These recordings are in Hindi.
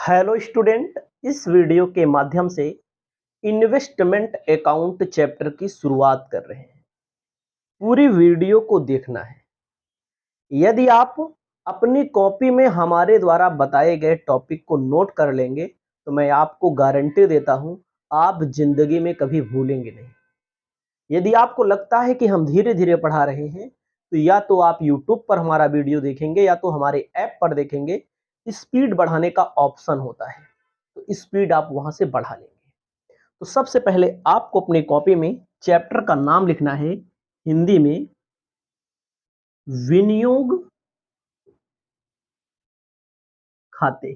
हेलो स्टूडेंट, इस वीडियो के माध्यम से इन्वेस्टमेंट अकाउंट चैप्टर की शुरुआत कर रहे हैं। पूरी वीडियो को देखना है। यदि आप अपनी कॉपी में हमारे द्वारा बताए गए टॉपिक को नोट कर लेंगे तो मैं आपको गारंटी देता हूं आप जिंदगी में कभी भूलेंगे नहीं। यदि आपको लगता है कि हम धीरे धीरे पढ़ा रहे हैं तो या तो आप YouTube पर हमारा वीडियो देखेंगे या तो हमारे ऐप पर देखेंगे। स्पीड बढ़ाने का ऑप्शन होता है तो स्पीड आप वहां से बढ़ा लेंगे। तो सबसे पहले आपको अपनी कॉपी में चैप्टर का नाम लिखना है हिंदी में विनियोग खाते।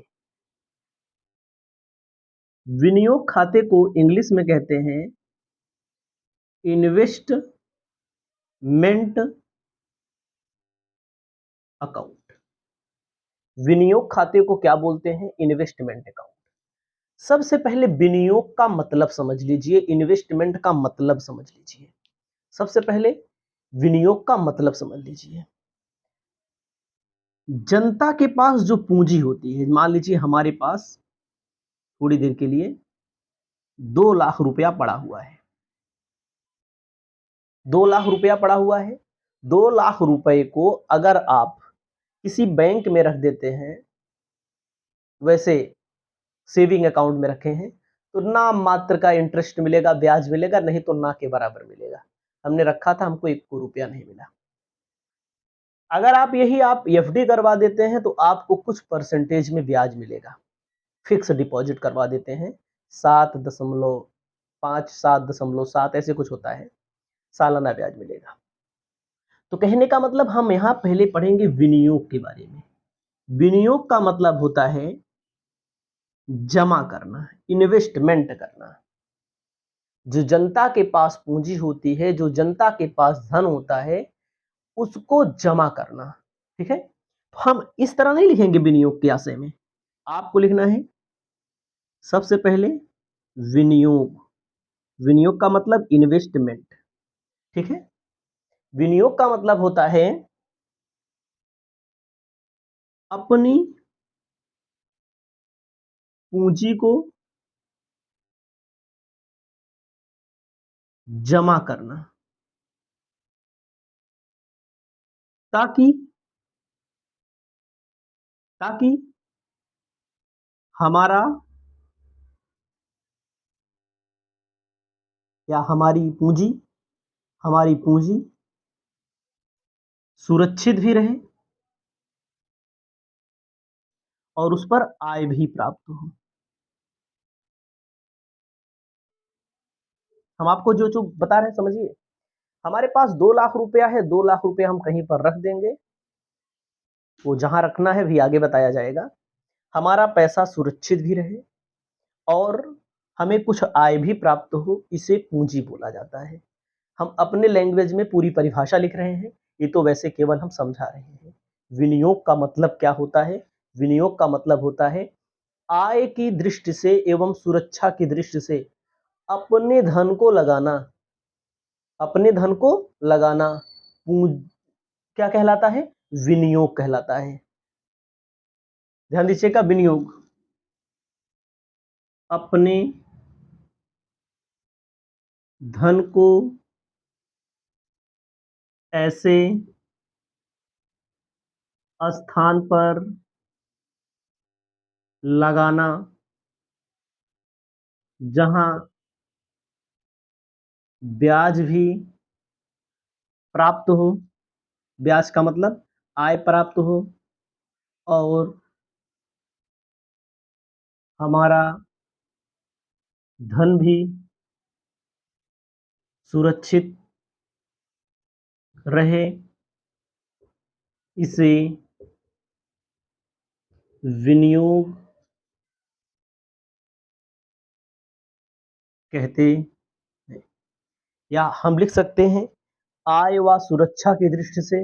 विनियोग खाते को इंग्लिश में कहते हैं इन्वेस्टमेंट अकाउंट। विनियोग खाते को क्या बोलते हैं? Investment account. सबसे पहले विनियोग का मतलब समझ लीजिए, इन्वेस्टमेंट का मतलब समझ लीजिए। सबसे पहले विनियोग का मतलब समझ लीजिए। जनता के पास जो पूंजी होती है, मान लीजिए हमारे पास थोड़ी देर के लिए 2 लाख रुपया पड़ा हुआ है। 2 लाख रुपया पड़ा हुआ है। 2 लाख रुपए को अगर आप किसी बैंक में रख देते हैं, वैसे सेविंग अकाउंट में रखे हैं, तो नाम मात्र का इंटरेस्ट मिलेगा, ब्याज मिलेगा, नहीं तो ना के बराबर मिलेगा। हमने रखा था, हमको 1 रुपया नहीं मिला। अगर आप एफडी करवा देते हैं तो आपको कुछ परसेंटेज में ब्याज मिलेगा। फिक्स डिपॉजिट करवा देते हैं 7.5 7.7 ऐसे कुछ होता है, सालाना ब्याज मिलेगा। तो कहने का मतलब हम यहां पहले पढ़ेंगे विनियोग के बारे में। विनियोग का मतलब होता है जमा करना, इन्वेस्टमेंट करना। जो जनता के पास पूंजी होती है, जो जनता के पास धन होता है, उसको जमा करना। ठीक है, तो हम इस तरह नहीं लिखेंगे विनियोग के आशय में। आपको लिखना है सबसे पहले विनियोग। विनियोग का मतलब इन्वेस्टमेंट। ठीक है, विनियोग का मतलब होता है अपनी पूंजी को जमा करना, ताकि ताकि हमारा या हमारी पूंजी सुरक्षित भी रहे और उस पर आय भी प्राप्त हो। हम आपको जो जो बता रहे हैं समझिए। हमारे पास 2 लाख रुपया है, 2 लाख रुपया हम कहीं पर रख देंगे, वो जहां रखना है भी आगे बताया जाएगा। हमारा पैसा सुरक्षित भी रहे और हमें कुछ आय भी प्राप्त हो, इसे पूंजी बोला जाता है। हम अपने लैंग्वेज में पूरी परिभाषा लिख रहे हैं, ये तो वैसे केवल हम समझा रहे हैं। विनियोग का मतलब क्या होता है? विनियोग का मतलब होता है आय की दृष्टि से एवं सुरक्षा की दृष्टि से अपने धन को लगाना। अपने धन को लगाना क्या कहलाता है? विनियोग कहलाता है। ध्यान दीजिएगा, विनियोग अपने धन को ऐसे स्थान पर लगाना जहां ब्याज भी प्राप्त हो। ब्याज का मतलब आय प्राप्त हो और हमारा धन भी सुरक्षित रहे, इसे विनियोग कहते हैं। या हम लिख सकते हैं आय व सुरक्षा की दृष्टि से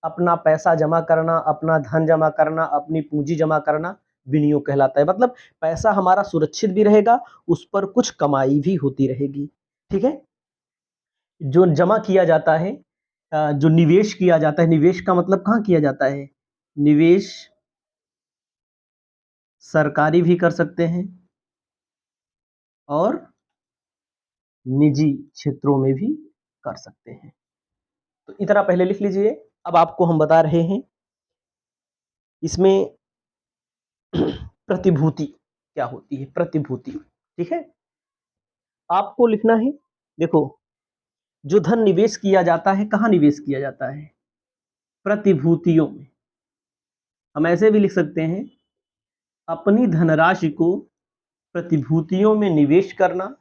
अपना पैसा जमा करना, अपना धन जमा करना, अपनी पूंजी जमा करना विनियोग कहलाता है। मतलब पैसा हमारा सुरक्षित भी रहेगा, उस पर कुछ कमाई भी होती रहेगी। ठीक है, जो जमा किया जाता है, जो निवेश किया जाता है, निवेश का मतलब कहाँ किया जाता है? निवेश सरकारी भी कर सकते हैं और निजी क्षेत्रों में भी कर सकते हैं। तो इतना पहले लिख लीजिए। अब आपको हम बता रहे हैं इसमें प्रतिभूति क्या होती है। प्रतिभूति, ठीक है, आपको लिखना है। देखो, जो धन निवेश किया जाता है, कहाँ निवेश किया जाता है? प्रतिभूतियों में। हम ऐसे भी लिख सकते हैं, अपनी धनराशि को प्रतिभूतियों में निवेश करना,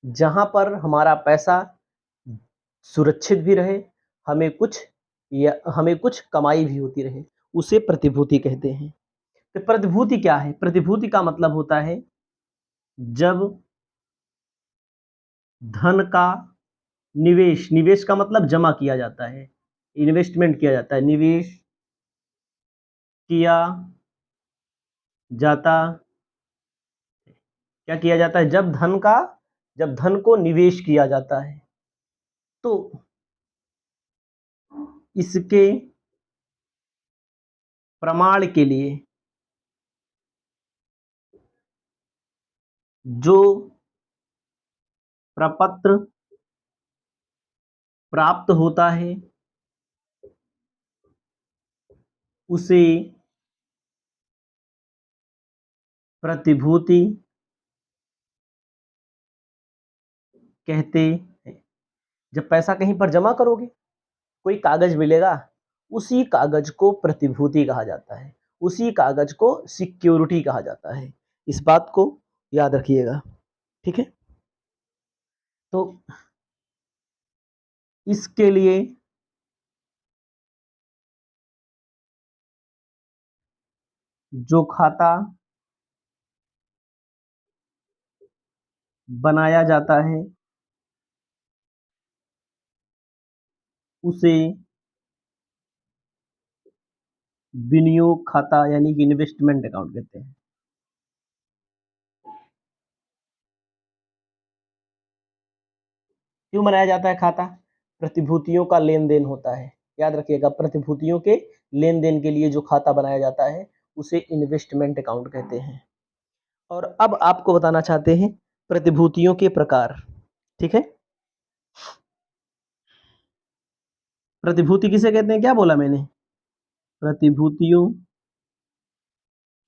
जहां पर हमारा पैसा सुरक्षित भी रहे, हमें कुछ कमाई भी होती रहे, उसे प्रतिभूति कहते हैं। तो प्रतिभूति क्या है? प्रतिभूति का मतलब होता है जब धन का निवेश, निवेश का मतलब जमा किया जाता है, इन्वेस्टमेंट किया जाता है, निवेश किया जाता, क्या किया जाता है? जब धन को निवेश किया जाता है, तो इसके प्रमाण के लिए जो प्रपत्र प्राप्त होता है उसे प्रतिभूति कहते हैं। जब पैसा कहीं पर जमा करोगे, कोई कागज मिलेगा, उसी कागज को प्रतिभूति कहा जाता है, उसी कागज को सिक्योरिटी कहा जाता है। इस बात को याद रखिएगा, ठीक है। तो इसके लिए जो खाता बनाया जाता है उसे विनियोग खाता यानी कि इन्वेस्टमेंट अकाउंट कहते हैं। क्यों बनाया जाता है खाता? प्रतिभूतियों का लेन देन होता है, याद रखिएगा, प्रतिभूतियों के लेन देन के लिए जो खाता बनाया जाता है उसे इन्वेस्टमेंट अकाउंट कहते हैं। और अब आपको बताना चाहते हैं प्रतिभूतियों के प्रकार, ठीक है। प्रतिभूति किसे कहते हैं? क्या बोला मैंने? प्रतिभूतियों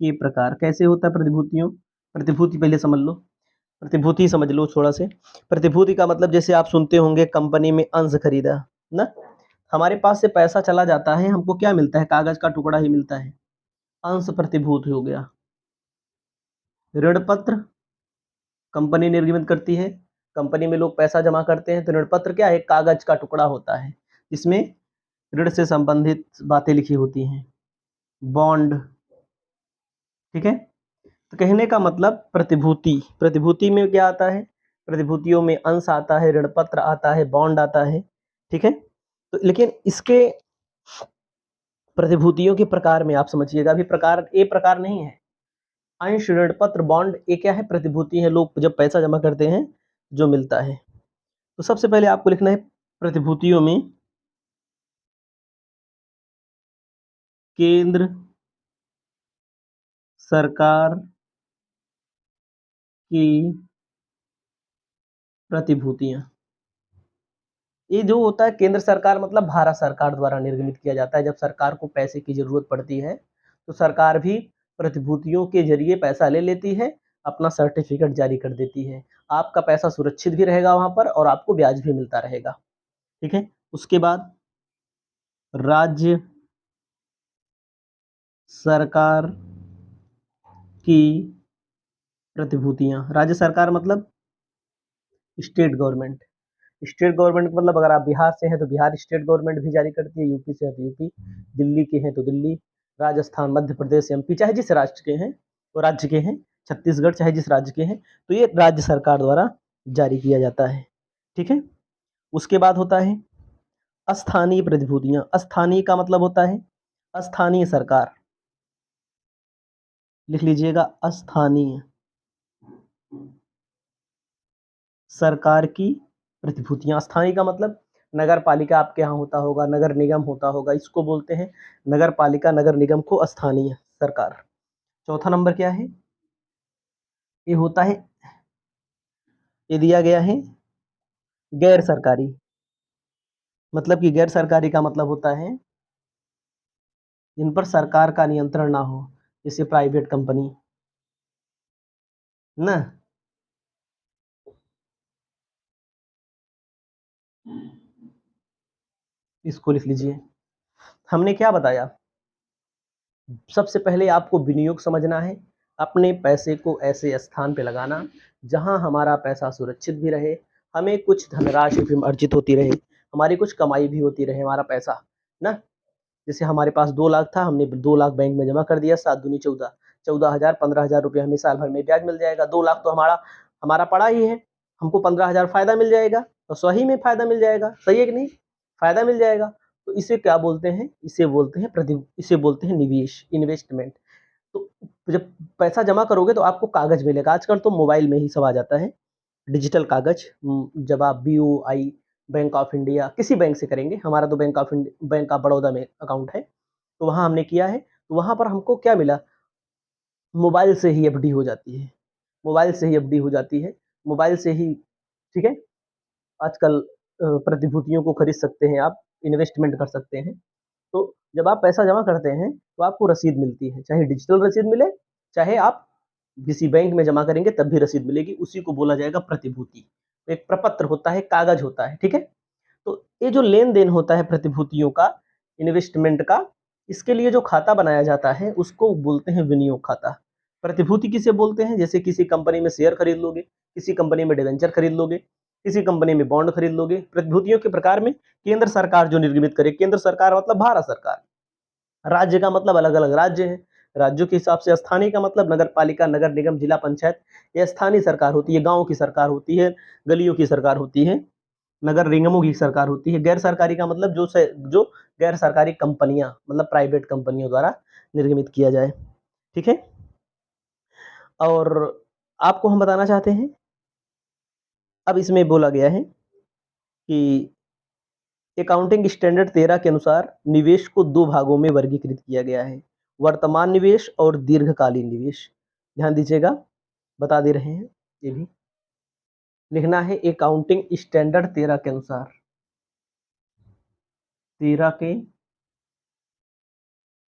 के प्रकार। कैसे होता है प्रतिभूतियों? प्रतिभूति पहले समझ लो, प्रतिभूति समझ लो थोड़ा से। प्रतिभूति का मतलब जैसे आप सुनते होंगे कंपनी में अंश खरीदा ना, हमारे पास से पैसा चला जाता है, हमको क्या मिलता है? कागज का टुकड़ा ही मिलता है, अंश प्रतिभूति हो गया। ऋण पत्र कंपनी निर्गमित करती है, कंपनी में लोग पैसा जमा करते हैं, तो ऋण पत्र क्या है? कागज का टुकड़ा होता है, जिसमें ऋण से संबंधित बातें लिखी होती हैं। बॉन्ड, ठीक है। तो कहने का मतलब प्रतिभूति, प्रतिभूति में क्या आता है? प्रतिभूतियों में अंश आता है, ऋण पत्र आता है, बॉन्ड आता है, ठीक है। तो लेकिन इसके प्रतिभूतियों के प्रकार में आप समझिएगा, अभी प्रकार ए प्रकार नहीं है। अंश, ऋण पत्र, बॉन्ड, ये क्या है? प्रतिभूति है, लोग जब पैसा जमा करते हैं जो मिलता है। तो सबसे पहले आपको लिखना है प्रतिभूतियों में केंद्र सरकार की प्रतिभूतियां। ये जो होता है केंद्र सरकार मतलब भारत सरकार द्वारा निर्गमित किया जाता है। जब सरकार को पैसे की जरूरत पड़ती है तो सरकार भी प्रतिभूतियों के जरिए पैसा ले लेती है, अपना सर्टिफिकेट जारी कर देती है। आपका पैसा सुरक्षित भी रहेगा वहां पर और आपको ब्याज भी मिलता रहेगा, ठीक है। उसके बाद राज्य सरकार की प्रतिभूतियां। राज्य सरकार मतलब स्टेट गवर्नमेंट। स्टेट गवर्नमेंट मतलब अगर आप बिहार से हैं तो बिहार स्टेट गवर्नमेंट भी जारी करती है, यूपी से है तो यूपी, दिल्ली के हैं तो दिल्ली, राजस्थान, मध्य प्रदेश, एमपी, चाहे जिस राष्ट्र के हैं वो राज्य के हैं, छत्तीसगढ़ चाहे जिस राज्य के हैं, तो ये राज्य सरकार द्वारा जारी किया जाता है, ठीक है। उसके बाद होता है स्थानीय प्रतिभूतियां। स्थानीय का मतलब होता है स्थानीय सरकार, लिख लीजिएगा, स्थानीय सरकार की प्रतिभूतियां। स्थानीय का मतलब नगर पालिका आपके यहाँ होता होगा, नगर निगम होता होगा, इसको बोलते हैं नगर पालिका, नगर निगम को स्थानीय सरकार। चौथा नंबर क्या है, ये होता है, ये दिया गया है गैर सरकारी। मतलब कि गैर सरकारी का मतलब होता है जिन पर सरकार का नियंत्रण ना हो, जैसे प्राइवेट कंपनी ना। इसको लिख लीजिए। हमने क्या बताया, सबसे पहले आपको विनियोग समझना है, अपने पैसे को ऐसे स्थान पे लगाना जहां हमारा पैसा सुरक्षित भी रहे, हमें कुछ धनराशि भी अर्जित होती रहे, हमारी कुछ कमाई भी होती रहे, हमारा पैसा ना। जैसे हमारे पास 2 लाख था, हमने 2 लाख बैंक में जमा कर दिया, 7 दूनी 14, 14,000, 15,000 रुपये हमें साल भर में ब्याज मिल जाएगा। 2 लाख तो हमारा हमारा पड़ा ही है, हमको 15,000 फायदा मिल जाएगा, तो सही में फायदा मिल जाएगा, सही है कि नहीं, फायदा मिल जाएगा। तो इसे क्या बोलते हैं, इसे बोलते हैं निवेश, इन्वेस्टमेंट। तो जब पैसा जमा करोगे तो आपको कागज मिलेगा, आजकल तो मोबाइल में ही सब आ जाता है, डिजिटल कागज। जब आप BOI, बैंक ऑफ इंडिया, किसी बैंक से करेंगे, हमारा तो बैंक ऑफ बड़ौदा में अकाउंट है, तो वहाँ हमने किया है, तो वहाँ पर हमको क्या मिला, मोबाइल से ही FD हो जाती है, मोबाइल से ही FD हो जाती है, मोबाइल से ही, ठीक है। आजकल प्रतिभूतियों को खरीद सकते हैं आप, इन्वेस्टमेंट कर सकते हैं। तो जब आप पैसा जमा करते हैं तो आपको रसीद मिलती है, चाहे डिजिटल रसीद मिले, चाहे आप किसी बैंक में जमा करेंगे तब भी रसीद मिलेगी, उसी को बोला जाएगा प्रतिभूति। एक प्रपत्र होता है, कागज होता है, ठीक है। तो ये जो लेन देन होता है प्रतिभूतियों का, इन्वेस्टमेंट का, इसके लिए जो खाता बनाया जाता है उसको बोलते हैं विनियोग खाता। प्रतिभूति किसे बोलते हैं, जैसे किसी कंपनी में शेयर खरीद लोगे, किसी कंपनी में डिवेंचर खरीद लोगे, किसी कंपनी में बॉन्ड खरीद लोगे। प्रतिभूतियों के प्रकार में केंद्र सरकार जो निर्गमित करे, केंद्र सरकार मतलब भारत सरकार, राज्य का मतलब अलग अलग राज्य है, राज्यों के हिसाब से, स्थानीय का मतलब नगर पालिका, नगर निगम, जिला पंचायत, ये स्थानीय सरकार होती है, गाँव की सरकार होती है, गलियों की सरकार होती है, नगर निगमों की सरकार होती है। गैर सरकारी का मतलब जो गैर सरकारी कंपनियां, मतलब प्राइवेट कंपनियों द्वारा निर्गमित किया जाए, ठीक है। और आपको हम बताना चाहते हैं, अब इसमें बोला गया है कि अकाउंटिंग स्टैंडर्ड 13 के अनुसार निवेश को 2 भागों में वर्गीकृत किया गया है, वर्तमान निवेश और दीर्घकालीन निवेश। ध्यान दीजिएगा, बता दे रहे हैं, ये भी लिखना है। अकाउंटिंग स्टैंडर्ड 13 के अनुसार, 13 के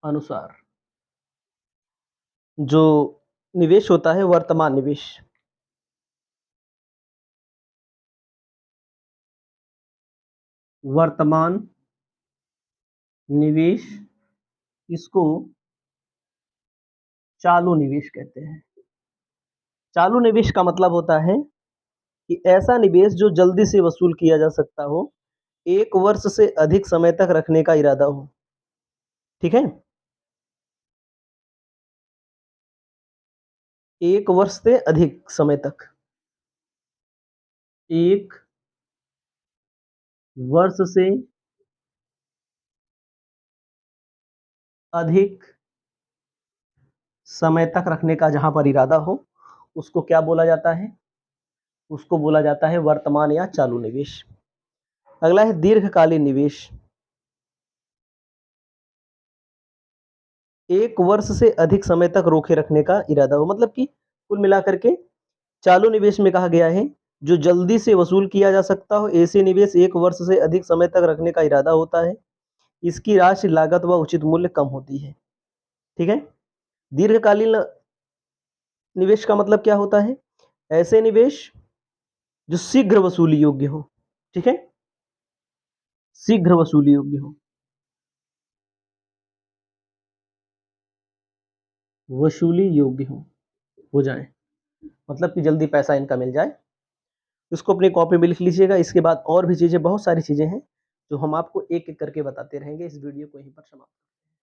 अनुसार जो निवेश होता है, वर्तमान निवेश, वर्तमान निवेश, इसको चालू निवेश कहते हैं। चालू निवेश का मतलब होता है कि ऐसा निवेश जो जल्दी से वसूल किया जा सकता हो, 1 वर्ष से अधिक समय तक रखने का इरादा हो, ठीक है। 1 वर्ष से अधिक समय तक, 1 वर्ष से अधिक समय तक रखने का जहां पर इरादा हो, उसको क्या बोला जाता है, उसको बोला जाता है वर्तमान या चालू निवेश। अगला है दीर्घकालीन निवेश। 1 वर्ष से अधिक समय तक रोके रखने का इरादा हो, मतलब कि कुल मिलाकर के चालू निवेश में कहा गया है जो जल्दी से वसूल किया जा सकता हो, ऐसे निवेश 1 वर्ष से अधिक समय तक रखने का इरादा होता है, इसकी राशि, लागत व उचित मूल्य कम होती है, ठीक है। दीर्घकालीन निवेश का मतलब क्या होता है, ऐसे निवेश जो शीघ्र वसूली योग्य हो, ठीक है, शीघ्र वसूली योग्य हो, वसूली योग्य हो जाए, मतलब कि जल्दी पैसा इनका मिल जाए। इसको अपनी कॉपी में लिख लीजिएगा। इसके बाद और भी चीजें, बहुत सारी चीजें हैं जो हम आपको एक एक करके बताते रहेंगे। इस वीडियो को यहीं पर समाप्त